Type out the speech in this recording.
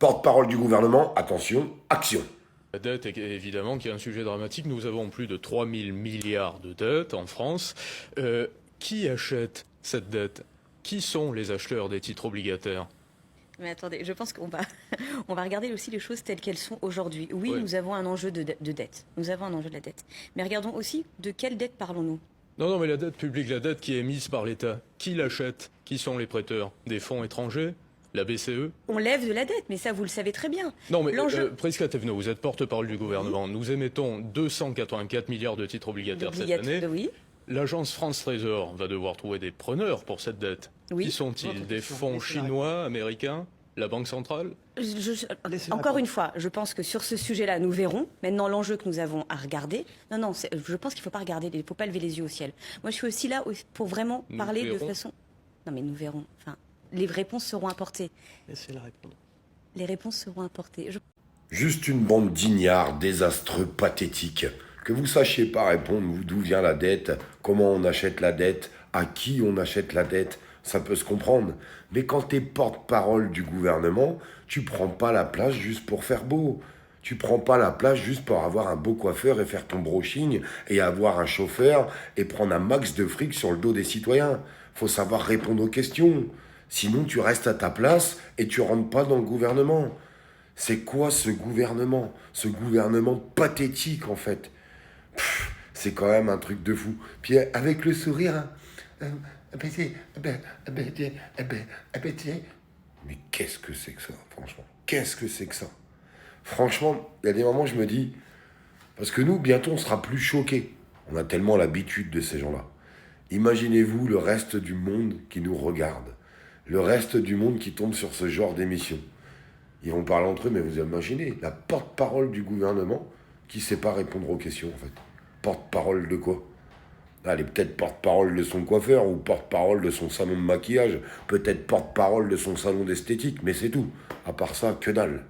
Porte-parole du gouvernement, attention, action. La dette, évidemment, qui est un sujet dramatique. Nous avons plus de 3000 milliards de dettes en France. Qui achète cette dette? Qui sont les acheteurs des titres obligataires? Mais attendez, je pense qu'on va, on va regarder aussi les choses telles qu'elles sont aujourd'hui. Oui, Oui. nous avons un enjeu de dette. Nous avons un enjeu de la dette. Mais regardons aussi de quelle dette parlons-nous. Non, mais la dette publique, la dette qui est émise par l'État, qui l'achète? Qui sont les prêteurs? Des fonds étrangers? La BCE? On lève de la dette, mais ça, vous le savez très bien. Non, mais L'enjeu- Prisca Thévenot, vous êtes porte-parole du gouvernement. Nous émettons 284 milliards de titres obligataires cette année. Oui. L'agence France Trésor va devoir trouver des preneurs pour cette dette. Oui. Qui sont-ils? Des fonds chinois, américains? La Banque centrale? Encore une fois, je pense que sur ce sujet-là, nous verrons. Maintenant, l'enjeu que nous avons à regarder. Non, je pense qu'il ne faut pas regarder, il ne faut pas lever les yeux au ciel. Moi, je suis aussi là pour vraiment Nous parler de verrons. façon. Non, mais nous verrons. Enfin, les réponses seront apportées. Laissez-la répondre. Les réponses seront apportées. Juste une bande d'ignards, désastreux, pathétiques. Que vous sachiez pas répondre d'où vient la dette, comment on achète la dette, à qui on achète la dette, ça peut se comprendre. Mais quand t'es porte-parole du gouvernement, tu prends pas la place juste pour faire beau. Tu prends pas la place juste pour avoir un beau coiffeur et faire ton brushing et avoir un chauffeur et prendre un max de fric sur le dos des citoyens. Faut savoir répondre aux questions. Sinon, tu restes à ta place et tu rentres pas dans le gouvernement. C'est quoi ce gouvernement? Ce gouvernement pathétique, en fait. C'est quand même un truc de fou. Puis avec le sourire, hein. Mais qu'est-ce que c'est que ça, franchement? Qu'est-ce que c'est que ça? Franchement, il y a des moments où je me dis, parce que nous, bientôt, on sera plus choqués. On a tellement l'habitude de ces gens-là. Imaginez-vous le reste du monde qui nous regarde. Le reste du monde qui tombe sur ce genre d'émission. Ils vont parler entre eux, mais vous imaginez, la porte-parole du gouvernement qui ne sait pas répondre aux questions, en fait. Porte-parole de quoi? Elle est peut-être porte-parole de son coiffeur ou porte-parole de son salon de maquillage, peut-être porte-parole de son salon d'esthétique, mais c'est tout. À part ça, que dalle.